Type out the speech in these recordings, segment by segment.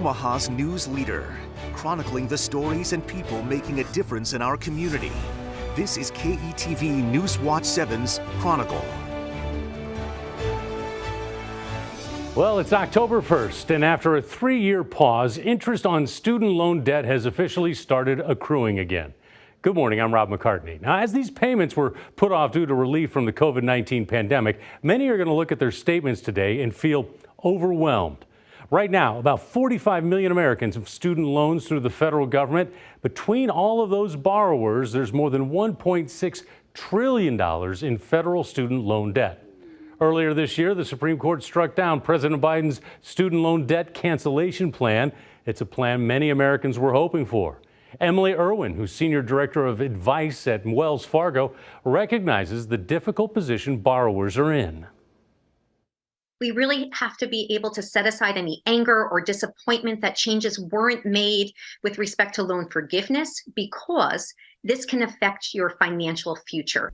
Omaha's news leader, chronicling the stories and people making a difference in our community. This is KETV Newswatch 7's Chronicle. Well, it's October 1st, and after a 3-year pause, interest on student loan debt has officially started accruing again. Good morning, I'm Rob McCartney. Now, as these payments were put off due to relief from the COVID-19 pandemic, many are going to look at their statements today and feel overwhelmed. Right now, about 45 million Americans have student loans through the federal government. Between all of those borrowers, there's more than $1.6 trillion in federal student loan debt. Earlier this year, the Supreme Court struck down President Biden's student loan debt cancellation plan. It's a plan many Americans were hoping for. Emily Irwin, who's Senior Director of Advice at Wells Fargo, recognizes the difficult position borrowers are in. We really have to be able to set aside any anger or disappointment that changes weren't made with respect to loan forgiveness, because this can affect your financial future.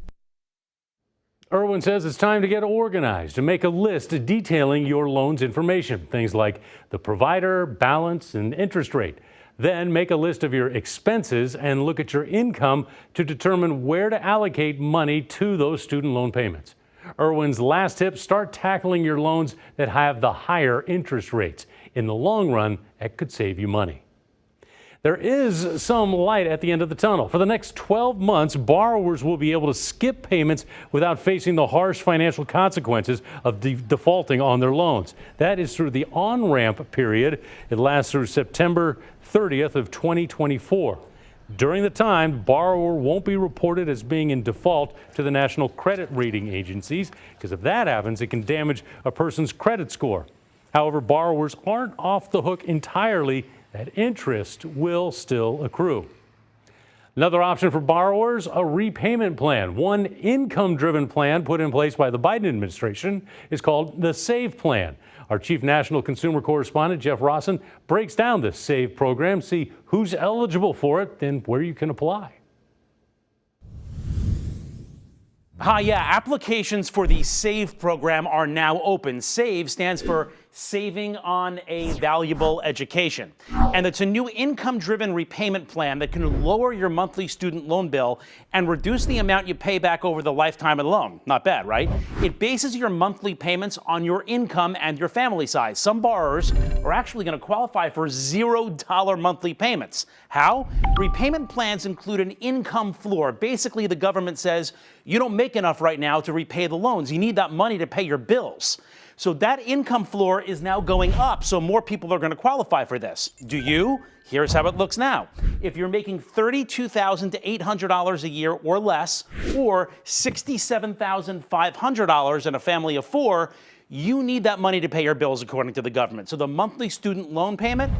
Irwin says it's time to get organized and make a list detailing your loan's information, things like the provider, balance, and interest rate. Then make a list of your expenses and look at your income to determine where to allocate money to those student loan payments. Irwin's last tip: start tackling your loans that have the higher interest rates. In the long run, that could save you money. There is some light at the end of the tunnel. For the next 12 months, borrowers will be able to skip payments without facing the harsh financial consequences of defaulting on their loans. That is through the on-ramp period. It lasts through September 30th of 2024. During the time, borrower won't be reported as being in default to the national credit rating agencies, because if that happens, it can damage a person's credit score. However, borrowers aren't off the hook entirely. That interest will still accrue. Another option for borrowers: a repayment plan. One income-driven plan put in place by the Biden administration is called the SAVE Plan. Our chief national consumer correspondent, Jeff Rossen, breaks down this SAVE program, see who's eligible for it, and where you can apply. Applications for the SAVE program are now open. SAVE stands for Saving on a Valuable Education. And it's a new income-driven repayment plan that can lower your monthly student loan bill and reduce the amount you pay back over the lifetime of the loan. Not bad, right? It bases your monthly payments on your income and your family size. Some borrowers are actually going to qualify for $0 monthly payments. How? Repayment plans include an income floor. Basically, the government says you don't make enough right now to repay the loans. You need that money to pay your bills. So that income floor is now going up, so more people are going to qualify for this. Do you? Here's how it looks now. If you're making $32,000 to $800 a year or less, or $67,500 in a family of 4, you need that money to pay your bills according to the government. So the monthly student loan payment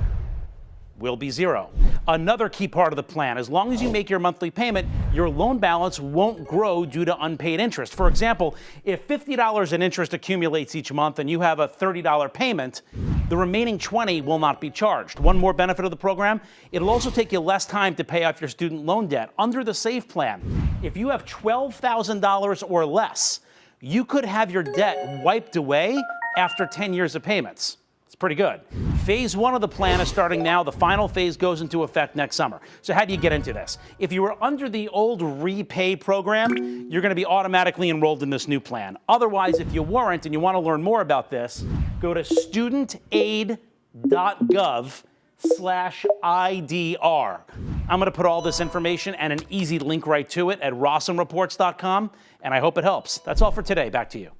will be $0. Another key part of the plan: as long as you make your monthly payment, your loan balance won't grow due to unpaid interest. For example, if $50 in interest accumulates each month and you have a $30 payment, the remaining $20 will not be charged. One more benefit of the program: it'll also take you less time to pay off your student loan debt. Under the SAVE plan, if you have $12,000 or less, you could have your debt wiped away after 10 years of payments. It's pretty good. Phase 1 of the plan is starting now. The final phase goes into effect next summer. So how do you get into this? If you were under the old REPAY program, you're going to be automatically enrolled in this new plan. Otherwise, if you weren't and you want to learn more about this, go to studentaid.gov/IDR. I'm going to put all this information and an easy link right to it at RossenReports.com, and I hope it helps. That's all for today. Back to you.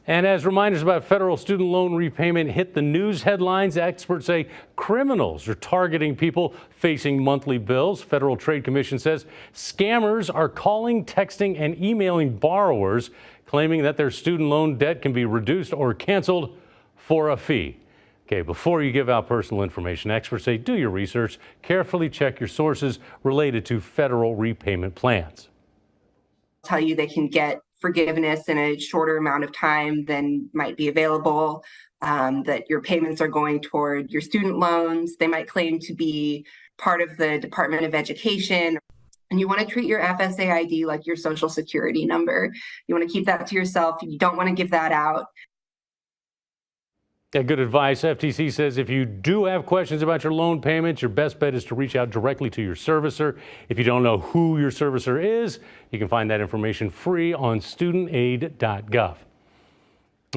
And as reminders about federal student loan repayment hit the news headlines, experts say criminals are targeting people facing monthly bills. Federal Trade Commission says scammers are calling, texting, and emailing borrowers, claiming that their student loan debt can be reduced or canceled for a fee. Okay, before you give out personal information, experts say do your research, carefully check your sources related to federal repayment plans. Tell you they can get forgiveness in a shorter amount of time than might be available, that your payments are going toward your student loans. They might claim to be part of the Department of Education. And you want to treat your FSA ID like your social security number. You want to keep that to yourself. You don't want to give that out. Yeah, good advice. FTC says if you do have questions about your loan payments, your best bet is to reach out directly to your servicer. If you don't know who your servicer is, you can find that information free on studentaid.gov.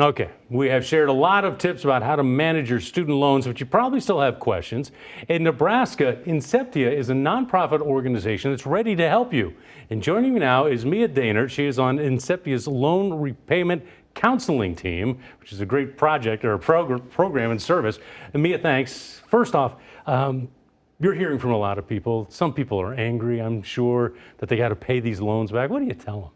Okay, we have shared a lot of tips about how to manage your student loans, but you probably still have questions. In Nebraska, Inceptia is a nonprofit organization that's ready to help you. And joining me now is Mia Daynard. She is on Inceptia's loan repayment counseling team, which is a great project or a program and service. And Mia, thanks. First off, you're hearing from a lot of people. Some people are angry, I'm sure, that they got to pay these loans back. What do you tell them?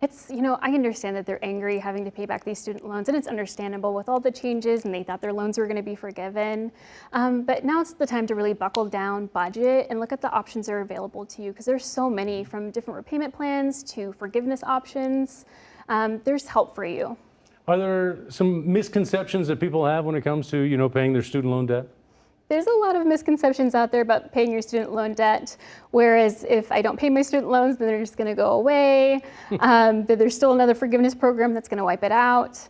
It's, I understand that they're angry having to pay back these student loans, and it's understandable with all the changes, and they thought their loans were going to be forgiven. But now it's the time to really buckle down, budget, and look at the options that are available to you, because there's so many, from different repayment plans to forgiveness options. There's help for you. Are there some misconceptions that people have when it comes to, paying their student loan debt? There's a lot of misconceptions out there about paying your student loan debt, whereas if I don't pay my student loans, then they're just going to go away. That there's still another forgiveness program that's going to wipe it out.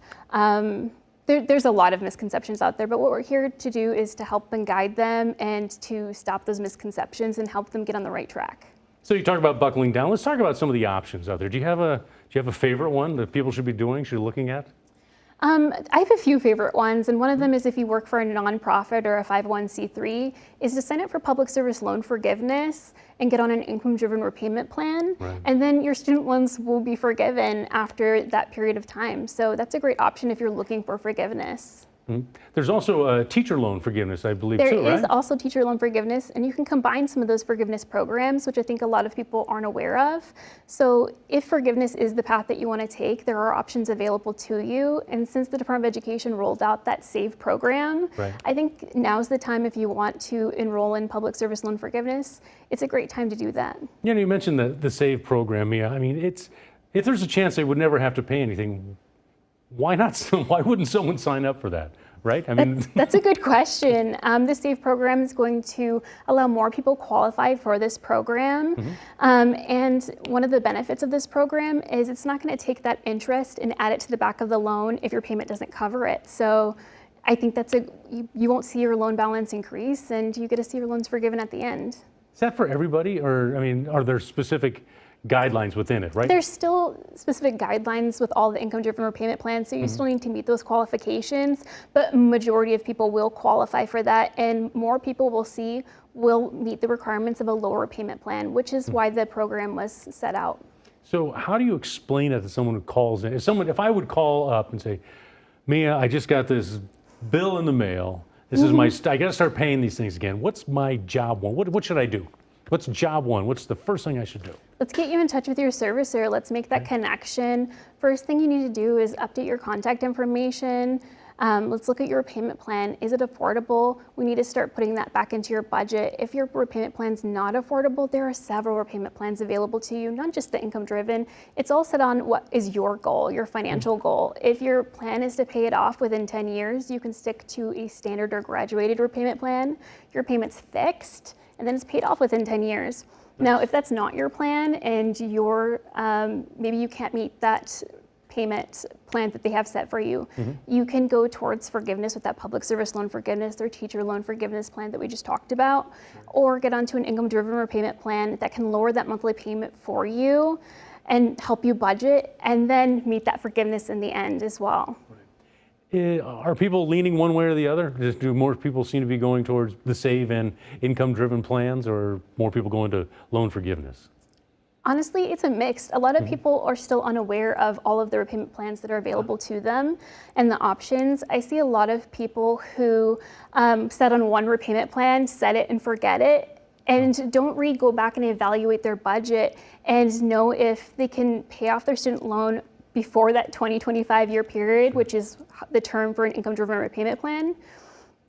There's a lot of misconceptions out there, but what we're here to do is to help and guide them and to stop those misconceptions and help them get on the right track. So you talk about buckling down. Let's talk about some of the options out there. Do you have a favorite one that people should be doing, should be looking at? I have a few favorite ones, and one of them is if you work for a nonprofit or a 501c3, is to sign up for public service loan forgiveness and get on an income-driven repayment plan, right. And then your student loans will be forgiven after that period of time. So that's a great option if you're looking for forgiveness. Mm-hmm. There's also a teacher loan forgiveness, I believe, There too, right? is also teacher loan forgiveness, and you can combine some of those forgiveness programs, which I think a lot of people aren't aware of. So if forgiveness is the path that you want to take, there are options available to you. And since the Department of Education rolled out that SAVE program, right. I think now's the time if you want to enroll in public service loan forgiveness, it's a great time to do that. You mentioned the SAVE program, Mia. I mean, if there's a chance they would never have to pay anything, why not? Why wouldn't someone sign up for that, right? I mean, that's a good question. The SAVE program is going to allow more people qualify for this program. Mm-hmm. And one of the benefits of this program is it's not going to take that interest and add it to the back of the loan if your payment doesn't cover it. So I think you won't see your loan balance increase, and you get to see your loans forgiven at the end. Is that for everybody, or are there specific guidelines within it, right? There's still specific guidelines with all the income-driven repayment plans, so you still need to meet those qualifications, but majority of people will qualify for that, and more people will meet the requirements of a lower payment plan, which is why the program was set out. So how do you explain it to someone who calls in? If I would call up and say, Mia, I just got this bill in the mail. This is I got to start paying these things again. What's my job one? What should I do? What's job one? What's the first thing I should do? Let's get you in touch with your servicer. Let's make that connection. First thing you need to do is update your contact information. Let's look at your repayment plan. Is it affordable? We need to start putting that back into your budget. If your repayment plan's not affordable, there are several repayment plans available to you, not just the income driven. It's all set on what is your goal, your financial goal. If your plan is to pay it off within 10 years, you can stick to a standard or graduated repayment plan. Your payment's fixed, and then it's paid off within 10 years. Now, if that's not your plan and maybe you can't meet that payment plan that they have set for you, you can go towards forgiveness with that public service loan forgiveness or teacher loan forgiveness plan that we just talked about, or get onto an income-driven repayment plan that can lower that monthly payment for you and help you budget, and then meet that forgiveness in the end as well. Are people leaning one way or the other? Do more people seem to be going towards the SAVE and income-driven plans, or more people going to loan forgiveness? Honestly, it's a mix. A lot of people are still unaware of all of the repayment plans that are available to them and the options. I see a lot of people who set on one repayment plan, set it and forget it, and don't go back and evaluate their budget and know if they can pay off their student loan before that 20-25 year period, which is the term for an income-driven repayment plan.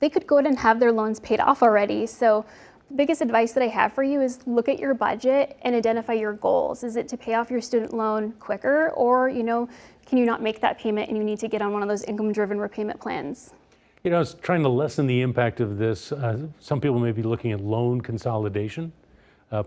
They could go ahead and have their loans paid off already. So the biggest advice that I have for you is look at your budget and identify your goals. Is it to pay off your student loan quicker, or can you not make that payment and you need to get on one of those income-driven repayment plans? I was trying to lessen the impact of this. Some people may be looking at loan consolidation,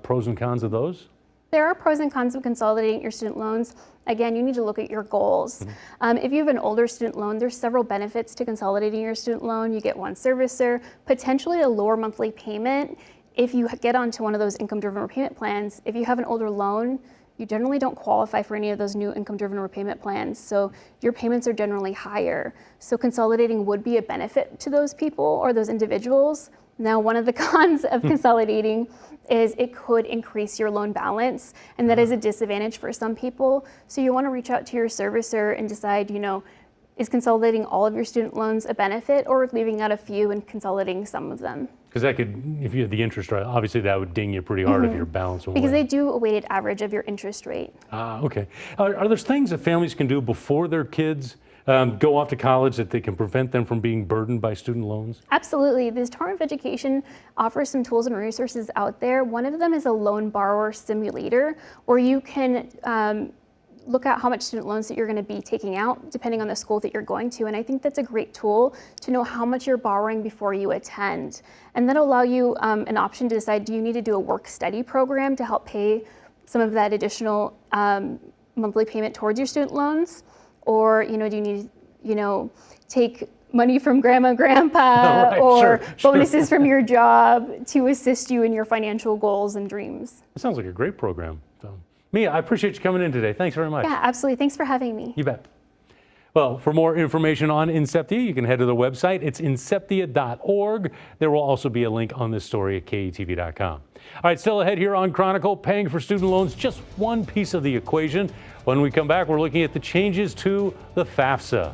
pros and cons of those. There are pros and cons of consolidating your student loans. Again, you need to look at your goals. If you have an older student loan, there's several benefits to consolidating your student loan. You get one servicer, potentially a lower monthly payment. If you get onto one of those income-driven repayment plans, if you have an older loan, you generally don't qualify for any of those new income-driven repayment plans, so your payments are generally higher. So consolidating would be a benefit to those people or those individuals. Now, one of the cons of consolidating is it could increase your loan balance, and that is a disadvantage for some people. So you want to reach out to your servicer and decide, is consolidating all of your student loans a benefit, or leaving out a few and consolidating some of them? Because that could, if you had the interest rate, obviously that would ding you pretty hard if your balance went Because away. they do a weighted average of your interest rate. Okay. Are there things that families can do before their kids go off to college that they can prevent them from being burdened by student loans? Absolutely. The Department of Education offers some tools and resources out there. One of them is a loan borrower simulator, where you can look at how much student loans that you're going to be taking out depending on the school that you're going to. And I think that's a great tool to know how much you're borrowing before you attend. And that'll allow you an option to decide, do you need to do a work-study program to help pay some of that additional monthly payment towards your student loans? Or, do you need to, take money from grandma and grandpa Right, or sure. bonuses from your job to assist you in your financial goals and dreams? It sounds like a great program. So, Mia, I appreciate you coming in today. Thanks very much. Yeah, absolutely. Thanks for having me. You bet. Well, for more information on Inceptia, you can head to the website. It's inceptia.org. There will also be a link on this story at KETV.com. All right, still ahead here on Chronicle, paying for student loans, just one piece of the equation. When we come back, we're looking at the changes to the FAFSA.